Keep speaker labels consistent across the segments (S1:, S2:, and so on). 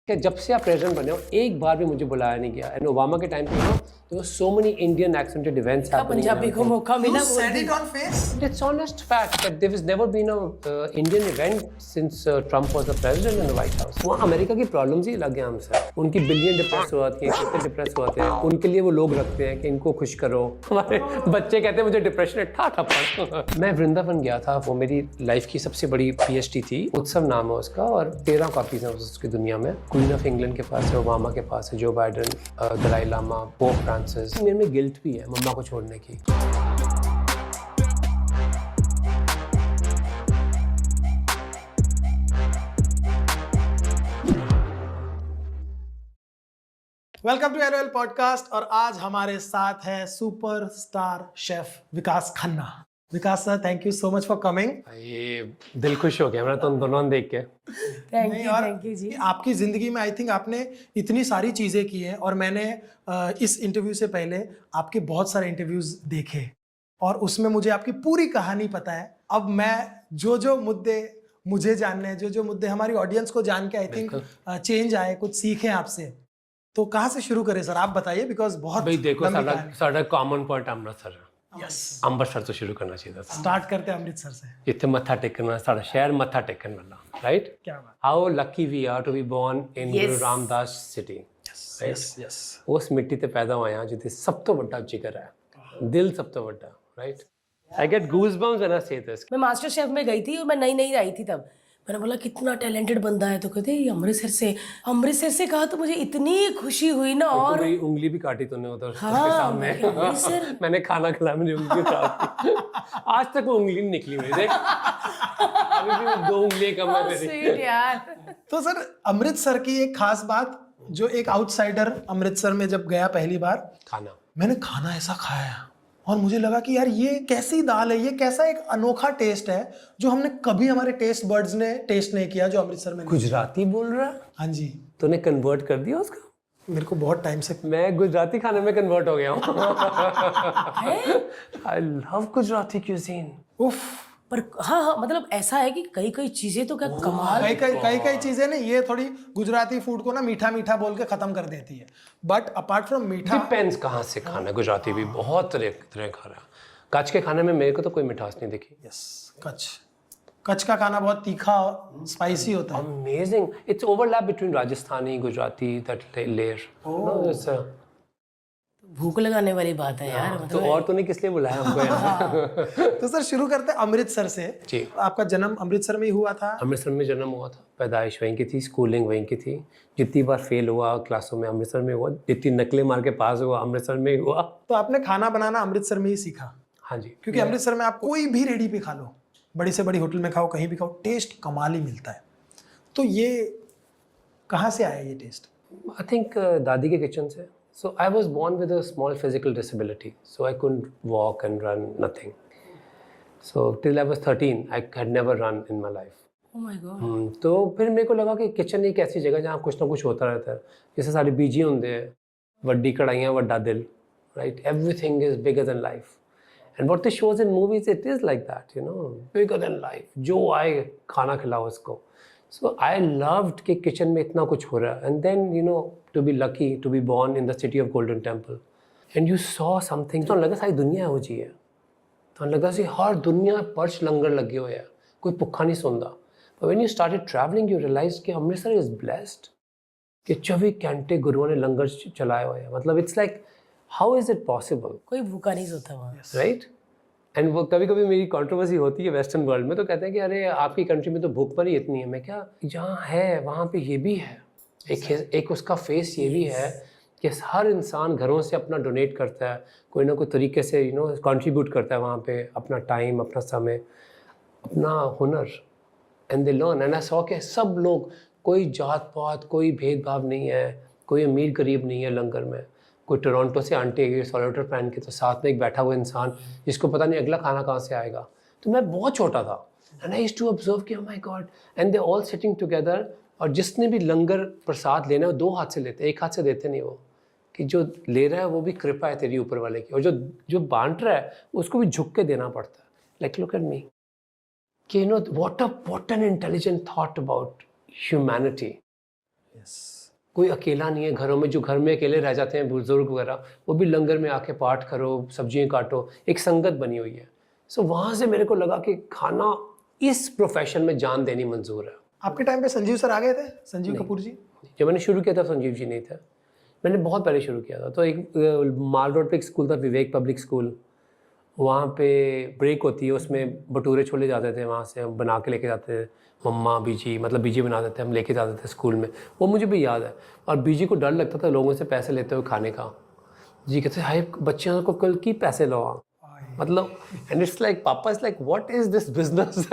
S1: कि जब से आप प्रेसिडेंट बने हो एक बार भी मुझे बुलाया नहीं गया। एंड ओबामा के टाइम पे there were so many Indian accented events happening.
S2: Punjabi को मौका मिला।
S3: You said it on face.
S1: It's honest fact that there has never been a Indian event since Trump was the president in the White House. वहाँ America की problems ही अलग हैं हमसे। उनकी billion depress हुआती हैं, कितने डिप्रेस हुआते हैं, उनके लिए वो लोग रखते हैं कि इनको खुश करो। हमारे बच्चे कहते हैं मुझे डिप्रेशन है, ठा पड़। मैं वृंदावन गया था, वो मेरी लाइफ की सबसे बड़ी PhD थी। उत्सव नाम है उसका और 13 कॉपीज हैं उसकी दुनिया में। क्वीन ऑफ इंग्लैंड के पास है, ओबामा के पास है, जो Biden, Dalai Lama, Pope Francis. मेरे में गिल्ट भी है मम्मा को छोड़ने की।
S3: वेलकम टू एलओएल पॉडकास्ट और आज हमारे साथ है superstar chef Vikas Khanna. Vikas sir, thank you so much for coming.
S1: ये दिल खुश हो गया मेरा तो दोनों देख के।
S2: थैंक यू जी।
S3: आपकी जिंदगी में आई थिंक आपने इतनी सारी चीजें की हैं और मैंने इस इंटरव्यू से पहले आपके बहुत सारे इंटरव्यूज देखे और उसमें मुझे आपकी पूरी कहानी पता है। अब मैं जो मुद्दे मुझे जानने हैं, जो मुद्दे हमारी ऑडियंस को जान के आई थिंक चेंज आए, कुछ सीखे आपसे, तो कहाँ से शुरू करें सर, आप बताइए। बिकॉज बहुत
S1: भाई देखो साडा कॉमन पॉइंट अमृतसर है।
S3: यस,
S1: ਅੰਮ੍ਰਿਤਸਰ ਤੋਂ ਸ਼ੁਰੂ करना चाहिए था।
S3: स्टार्ट करते हैं अमृतसर से।
S1: ਜਿੱਥੇ ਮੱਥਾ ਟੇਕਣ ਵਾਲਾ ਸਾਡਾ ਸ਼ਹਿਰ ਮੱਥਾ ਟੇਕਣ ਵਾਲਾ, ਰਾਈਟ?
S3: क्या बात।
S1: How lucky we are to be born in Guru Ramdas city.
S3: Yes.
S1: ਉਸ ਮਿੱਟੀ ਤੇ ਪੈਦਾ ਹੋਏ ਹਾਂ ਜਿੱਥੇ ਸਭ ਤੋਂ ਵੱਡਾ ਜਿਗਰ ਹੈ, ਦਿਲ ਸਭ ਤੋਂ ਵੱਡਾ, right? I get goosebumps when I से दिस।
S2: मैं मास्टर शेफ में गई थी और मैं नई आई थी तब। मैंने बोला कितना टैलेंटेड बंदा है, तो कहते ये अमृतसर से कहा तो मुझे इतनी खुशी हुई ना। और
S1: मेरी उंगली भी काटी तूने उधर
S2: हाँ,
S1: उसके सामने। मैंने खाना खिलाया, मुझे उंगली काटी। आज तक वो उंगली नहीं निकली मेरी, देख अभी भी 2 उंगलियां कम है मेरी
S2: यार।
S3: तो सर अमृतसर की एक खास बात, जो एक आउटसाइडर अमृतसर में जब गया पहली बार,
S1: खाना,
S3: मैंने खाना ऐसा खाया और मुझे लगा कि यार ये कैसी दाल है, ये कैसा एक अनोखा टेस्ट है जो हमने कभी हमारे टेस्ट बर्ड्स ने टेस्ट नहीं किया, जो अमृतसर में।
S1: गुजराती बोल रहा है?
S3: हाँ जी।
S1: तूने कन्वर्ट कर दिया उसका?
S3: मेरे को बहुत टाइम से
S1: मैं गुजराती खाने में कन्वर्ट हो गया हूँ। I love Gujarati cuisine.
S3: उफ।
S2: पर हाँ, मतलब ऐसा है कि कई चीजें तो क्या कमाल।
S3: कई चीजें नहीं, ये थोड़ी गुजराती फूड को ना मीठा बोल के खत्म कर देती है। बट अपार्ट फ्रॉम मीठा,
S1: डिपेंड्स कहाँ से खाना। गुजराती भी बहुत तरह खा रहा है। कच्छ के खाने में मेरे को तो कोई मिठास नहीं दिखी।
S3: यस, कच्छ का खाना बहुत तीखा और स्पाइसी होता है।
S1: Amazing. It's overlap between Rajasthani Gujarati, that layer.
S2: भूख लगाने वाली बात है यार।
S1: तो और तूने किस लिए बुलाया हमको यहाँ?
S3: तो सर शुरू करते हैं अमृतसर से।
S1: जी।
S3: आपका जन्म अमृतसर में ही हुआ था?
S1: अमृतसर में जन्म हुआ था, पैदाइश वहीं की थी, स्कूलिंग वहीं की थी। जितनी बार फेल हुआ क्लासों में अमृतसर में हुआ, जितनी नकलें मार के पास हुआ अमृतसर में ही हुआ।
S3: तो आपने खाना बनाना अमृतसर में ही सीखा?
S1: हाँ जी।
S3: क्योंकि अमृतसर में आप कोई भी रेडी पे खा लो, बड़ी से बड़ी होटल में खाओ, कहीं भी खाओ, टेस्ट कमाल ही मिलता है। तो ये कहाँ से आया ये टेस्ट?
S1: आई थिंक दादी के किचन से। So I was born with a small physical disability, so I couldn't walk and run, nothing. So till I was 13, I had never run in my life.
S2: Oh my God.
S1: तो फिर मेरे को लगा कि kitchen एक ऐसी जगह जहाँ कुछ ना कुछ होता रहता है। जैसे सारे बीजी होंगे हैं, वड्डी कढ़ाइयाँ वड्डा दिल, right? Everything is bigger than life. And what this shows in movies, it is like that, you know, bigger than life. जो आए खाना खिलाओ उसको। So I loved कि किचन में इतना कुछ हो रहा है। And then, you know, to be lucky to be born in the city of Golden Temple. And you saw something, तो लगा सारी दुनिया हो जी है। तो लगा सी हर दुनिया पर्च लंगर लगे हुए है, कोई भुखा नहीं सोंदा। But when you started traveling, you realized कि अमृतसर is blessed कि 24 घंटे गुरुओं ने लंगर चलाए हुए हैं। मतलब it's like, how is it possible?
S2: कोई भूखा नहीं सोता वहाँ।
S1: Right? एंड वो कभी कभी मेरी कंट्रोवर्सी होती है वेस्टर्न वर्ल्ड में, तो कहते हैं कि अरे आपकी कंट्री में तो भूख पर ही इतनी है। मैं क्या, जहाँ है वहाँ पे ये भी है, एक उसका फेस ये भी है कि हर इंसान घरों से अपना डोनेट करता है, कोई ना कोई तरीके से यू नो कंट्रीब्यूट करता है वहाँ पे, अपना टाइम, अपना समय, अपना हुनर। And they learn. And I saw के सब लोग, कोई जात पात, कोई भेदभाव नहीं है, कोई अमीर गरीब नहीं है लंगर में। कोई टोरंटो से आंटी आई सोलेटर पहन के, तो साथ में एक बैठा हुआ इंसान जिसको पता नहीं अगला खाना कहाँ से आएगा। तो मैं बहुत छोटा था and I used to observe कि oh my God, and they all sitting together. और जिसने भी लंगर प्रसाद लेना है वो 2 हाथ से लेते, 1 हाथ से देते नहीं। वो कि जो ले रहा है वो भी कृपा है तेरी ऊपर वाले की, और जो बांट रहा है उसको भी झुक के देना पड़ता है। लाइक लुक एट मी कि you know what an intelligent thought about humanity.
S3: Yes.
S1: कोई अकेला नहीं है घरों में, जो घर में अकेले रह जाते हैं बुजुर्ग वगैरह, वो भी लंगर में आके पाठ करो, सब्जियां काटो, एक संगत बनी हुई है। सो वहाँ से मेरे को लगा कि खाना इस प्रोफेशन में जान देनी मंजूर है।
S3: आपके टाइम पे संजीव सर आ गए थे, संजीव कपूर जी?
S1: जब मैंने शुरू किया था संजीव जी नहीं था, मैंने बहुत पहले शुरू किया था। तो एक माल रोड पे एक स्कूल था, विवेक पब्लिक स्कूल, वहाँ पे ब्रेक होती है, उसमें भटूरे छोले जाते थे, वहाँ से हम बना के लेके जाते थे, मम्मा बीजी, मतलब बीजी बनाते थे, हम लेके जाते थे स्कूल में, वो मुझे भी याद है। और बीजी को डर लगता था लोगों से पैसे लेते हुए खाने का। जी कहते हाय बच्चों को कल की पैसे लो, मतलब एंड इट्स लाइक पापा is like what is this business.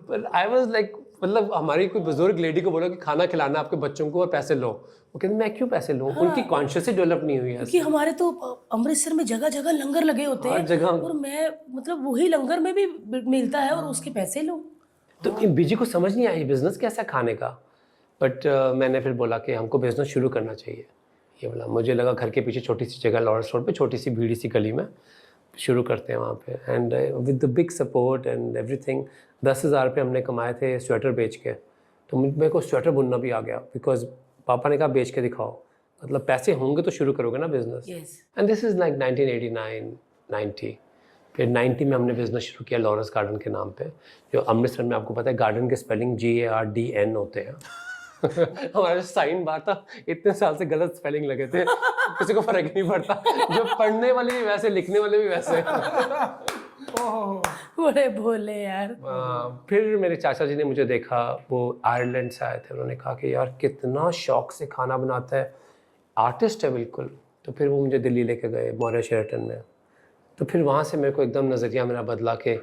S1: But I was like, मतलब हमारी कोई बुजुर्ग लेडी को बोलो कि खाना खिलाना आपके बच्चों को और पैसे लो, वो कहते मैं क्यों पैसे लूँ? उनकी कॉन्शियस ही डेवलप नहीं हुई है।
S2: कि हमारे तो अमृतसर में जगह जगह लंगर लगे होते हैं,
S1: हर जगह।
S2: और मैं मतलब वही लंगर में भी मिलता है और उसके पैसे लो।
S1: तो बीजी को समझ नहीं आई बिजनेस कैसा खाने का। बट मैंने फिर बोला कि हमको बिजनेस शुरू करना चाहिए। ये बोला, मुझे लगा घर के पीछे छोटी सी जगह लॉरेंस रोड पे, छोटी सी भीड़ी सी गली में शुरू करते हैं वहाँ पे। And with the big support and everything 10,000 रुपये हमने कमाए थे स्वेटर बेच के। तो मेरे को स्वेटर बुनना भी आ गया, बिकॉज पापा ने कहा बेच के दिखाओ, मतलब पैसे होंगे तो शुरू करोगे ना business. And this is like 1989-90। फिर 90 में हमने बिज़नेस शुरू किया लॉरेंस गार्डन के नाम पे, जो अमृतसर में आपको पता है गार्डन के स्पेलिंग GARDN होते हैं। हमारा जो साइन बार था, इतने साल से गलत स्पेलिंग लगे थे, किसी को फर्क नहीं पड़ता, जो पढ़ने वाले भी वैसे, लिखने वाले भी वैसे।
S2: बड़े भोले यार।
S1: फिर मेरे चाचा जी ने मुझे देखा, वो आयरलैंड से आए थे, उन्होंने कहा कि यार कितना शौक से खाना बनाता है, आर्टिस्ट है बिल्कुल। तो फिर वो मुझे दिल्ली लेके गए, मौर्य शेरटन में। तो फिर वहाँ से मेरे को एकदम नज़रिया मेरा बदला कि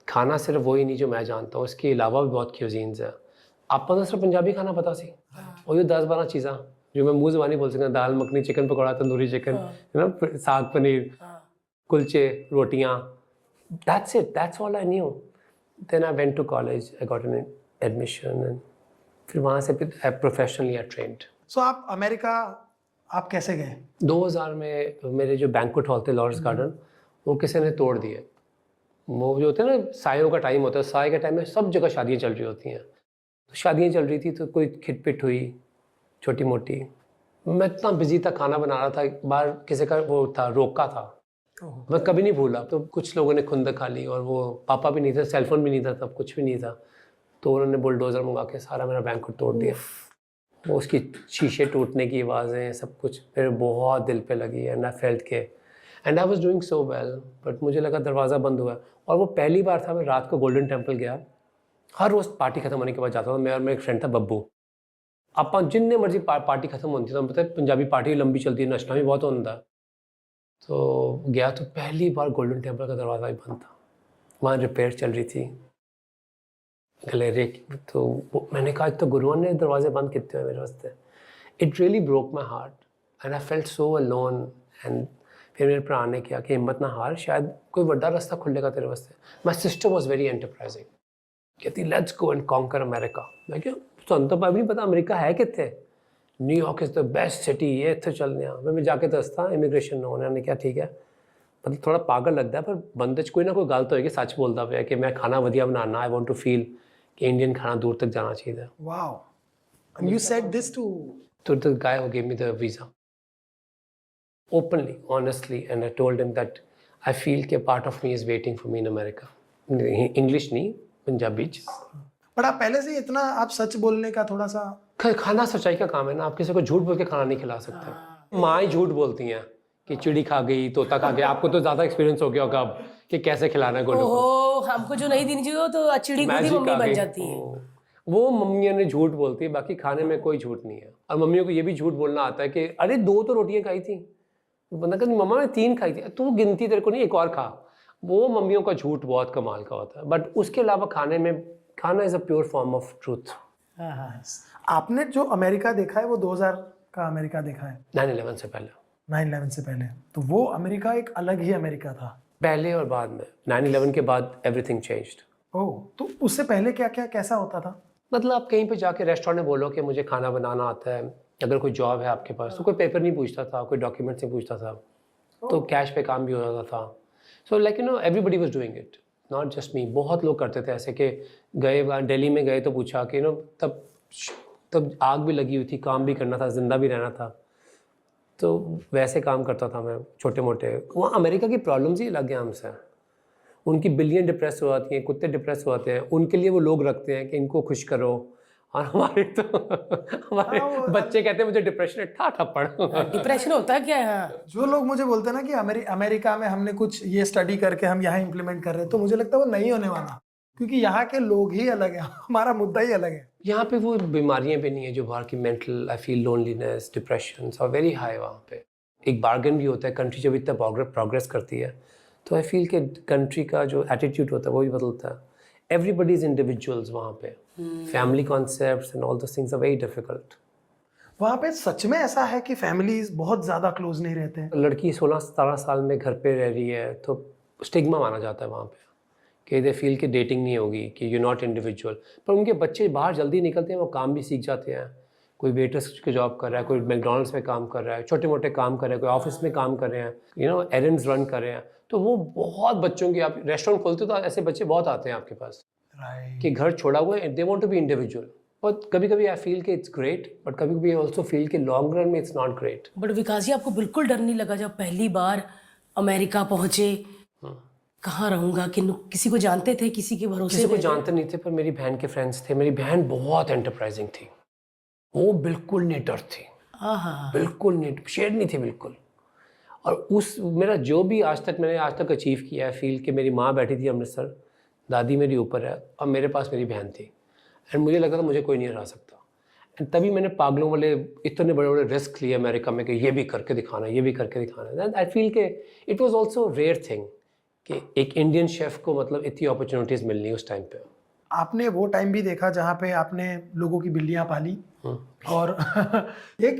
S1: खाना सिर्फ वही नहीं जो मैं जानता हूँ, इसके अलावा भी बहुत क्यूजीन्स है। आपको तो सिर्फ पंजाबी खाना पता सी, और ये 10-12 चीज़ा जो मैं मुँह ज़बानी बोल सकता, dal makhani, chicken pakora, tandoori chicken, you know, saag paneer, कुलचे, रोटियाँ, that's it, that's all I knew. Then I went to college, I got an admission, and फिर वहाँ से फिर professionally I trained.
S3: So आप अमेरिका आप कैसे गए?
S1: 2000 में मेरे जो बैंक्वेट हॉल थे लॉरेंस गार्डन, वो किसी ने तोड़ दिए। वो जो होते हैं ना, सायों का टाइम होता है, साय के टाइम में सब जगह शादियाँ चल रही होती हैं। तो शादियाँ चल रही थी तो कोई खिटपिट हुई छोटी मोटी। मैं इतना बिजी था, खाना बना रहा था, बाहर किसी का वो था, रोका था, मैं कभी नहीं भूला। तो कुछ लोगों ने खुंदक खा ली, और वो पापा भी नहीं था, सेलफोन भी नहीं था तब, कुछ भी नहीं था। तो उन्होंने बुलडोज़र मंगा के सारा मेरा बैंक्वेट तोड़ दिया। वो उसकी शीशे टूटने की आवाज़ें, सब कुछ मेरे बहुत दिल पे लगी। एंड आई फेल्ट के and I was doing so well, but मुझे लगा दरवाज़ा बंद हुआ। और वो पहली बार था मैं रात को गोल्डन टेम्पल गया। हर रोज़ पार्टी खत्म होने के बाद जाता था मैं, और मेरा एक फ्रेंड था बब्बू। आप जितने मर्जी पार्टी खत्म होती थी, पता है पंजाबी पार्टी लंबी चलती है, नशना भी बहुत होता। तो गया तो पहली बार गोल्डन टेम्पल का दरवाज़ा ही बंद था, वहाँ रिपेयर चल रही थी गलेरे की। तो मैंने कहा तो गुरुओं ने दरवाजे बंद किए हुए मेरे वास्ते। It really broke my heart and I felt so alone. And फिर मेरे भरा ने किया कि हिम्मत ना हार, शायद कोई बड़ा रास्ता खुलेगा तेरे वास्ते। My sister was very enterprising, कहती let's go and conquer America. मैं क्या तुम तो नहीं पता अमेरिका है कितने, New York is the best city, ये इतने चलने मैं जाके दसता इमिग्रेशन उन्होंने क्या ठीक है, मतलब थोड़ा पागल लगता है, पर बंदे कोई ना कोई गल तो होगी, सच बोलता पे कि मैं खाना वधिया बनाना, आई वांट टू फील कि इंडियन खाना दूर तक जाना चाहिए।
S3: Wow, and you said this to
S1: the guy who give me the visa openly, honestly, and I told him that I feel कि part of me is waiting for me in America. English नहीं, Punjabi.
S3: But आप पहले से इतना आप सच बोलने का थोड़ा सा,
S1: खाना सच्चाई का काम है ना, आप किसी को झूठ बोल के खाना नहीं खिला सकते। माँ ही झूठ बोलती हैं कि चिड़ी खा गई, तोता खा गया। आपको तो ज़्यादा एक्सपीरियंस हो गया होगा अब कि कैसे खिलाना है गोलू को।
S2: ओहो, हमको जो नहीं देनी चाहिए तो चिड़ी खुद ही मम्मी बन जाती है।
S1: वो मम्मियाँ ने झूठ बोलती है, बाकी खाने में कोई झूठ नहीं है। और मम्मियों को ये भी झूठ बोलना आता है कि अरे 2 तो रोटियाँ खाई थी, बंदा कहती मम्मा ने 3 खाई थी, तू गिनती तेरे को नहीं, एक और खा। वो मम्मियों का झूठ बहुत कमाल का होता है। बट उसके अलावा खाने में, खाना is a pure form of truth.
S3: आपने जो अमेरिका देखा है वो 2000 का अमेरिका देखा है,
S1: 9/11 से पहले।
S3: 9/11 से पहले, तो वो अमेरिका एक अलग ही अमेरिका था
S1: पहले और बाद में। 9/11 के बाद एवरीथिंग चेंज्ड।
S3: ओह, तो उससे पहले क्या क्या कैसा होता था?
S1: मतलब आप कहीं पे जाके रेस्टोरेंट में बोलो कि मुझे खाना बनाना आता है, अगर कोई जॉब है आपके पास, तो कोई पेपर नहीं पूछता था, कोई डॉक्यूमेंट्स नहीं पूछता था, तो कैश पे काम भी हो जाता था। So like you know everybody was doing it, not just me. बहुत लोग करते थे ऐसे कि गए वहाँ दिल्ली में गए तो पूछा कि नो, तब तब आग भी लगी हुई थी, काम भी करना था, ज़िंदा भी रहना था, तो वैसे काम करता था मैं छोटे मोटे। वहाँ अमेरिका की प्रॉब्लम्स ही अलग हैं हमसे। उनकी बिलियन डिप्रेस हो जाती हैं, कुत्ते डिप्रेस हो जाते हैं, उनके लिए वो लोग रखते हैं कि इनको खुश करो, और हमारे तो हमारे बच्चे कहते हैं मुझे डिप्रेशन है, ठा ठप्पड़।
S2: डिप्रेशन होता है क्या है? हाँ।
S3: जो लोग मुझे बोलते हैं ना कि अमेरिका में हमने कुछ ये स्टडी करके हम यहाँ इम्प्लीमेंट कर रहे हैं, तो मुझे लगता है वो नहीं होने वाला, क्योंकि यहाँ के लोग ही अलग हैं, हमारा मुद्दा ही अलग है।
S1: यहाँ पे वो बीमारियाँ भी नहीं है जो बाहर की, mental, I feel loneliness, depression और वेरी हाई वहाँ पे। एक बार्गेन भी होता है, कंट्री जब इतना प्रोग्रेस करती है तो आई फील कि कंट्री का जो एटीट्यूड होता है वो भी बदलता है। एवरीबडी इज इंडिविजुअल्स वहाँ पे, family concepts and all those things are very difficult.
S3: वहाँ पे सच में ऐसा है कि फैमिलीज बहुत ज़्यादा क्लोज नहीं रहते हैं?
S1: लड़की 16-17 साल में घर पे रह रही है तो स्टिग्मा माना जाता है वहाँ पे कि दे फील कि डेटिंग नहीं होगी, कि यू नॉट इंडिविजुअल। पर उनके बच्चे बाहर जल्दी निकलते हैं, वो काम भी सीख जाते हैं। कोई वेटर्स की जॉब कर रहा है, कोई मैकडॉनल्ड्स में काम कर रहा है, छोटे मोटे काम कर रहे हैं, कोई ऑफिस में काम कर रहे हैं, यू नो एरेंड्स रन कर रहे हैं। तो वो बहुत बच्चों की, आप रेस्टोरेंट खोलते हो तो ऐसे बच्चे बहुत आते हैं आपके पास
S3: राइट।
S1: कि घर छोड़ा हुआ है, they want to be individual. और कभी कभी आई फील कि इट्स ग्रेट, बट कभी कभी आई ऑल्सो फील कि लॉन्ग रन में it's not great.
S2: But Vikas ji, आपको बिल्कुल डर नहीं लगा जब पहली बार अमेरिका पहुंचे? कहाँ रहूंगा, किसी को जानते थे, किसी के भरोसे
S1: किसी को
S2: पे?
S1: जानते नहीं थे, पर मेरी बहन के फ्रेंड्स थे। मेरी बहन बहुत एंटरप्राइजिंग थी, वो बिल्कुल नहीं डर थी,
S2: हाँ।
S1: बिल्कुल नहीं, शेर नहीं थी बिल्कुल। और उस मेरा जो भी मैंने आज तक अचीव किया है, फील कि मेरी माँ बैठी थी अमृतसर, दादी मेरी ऊपर है और मेरे पास मेरी बहन थी, एंड मुझे लगा था मुझे कोई नहीं हरा सकता। एंड तभी मैंने पागलों वाले इतने बड़े बड़े रिस्क लिए अमेरिका में कि ये भी करके दिखाना, ये भी करके दिखाना। आई फील कि it was also rare thing कि एक इंडियन शेफ़ को मतलब इतनी अपॉर्चुनिटीज़ मिलनी उस टाइम पे।
S3: आपने वो टाइम भी देखा जहाँ पे आपने लोगों की बिल्लियाँ पाली और एक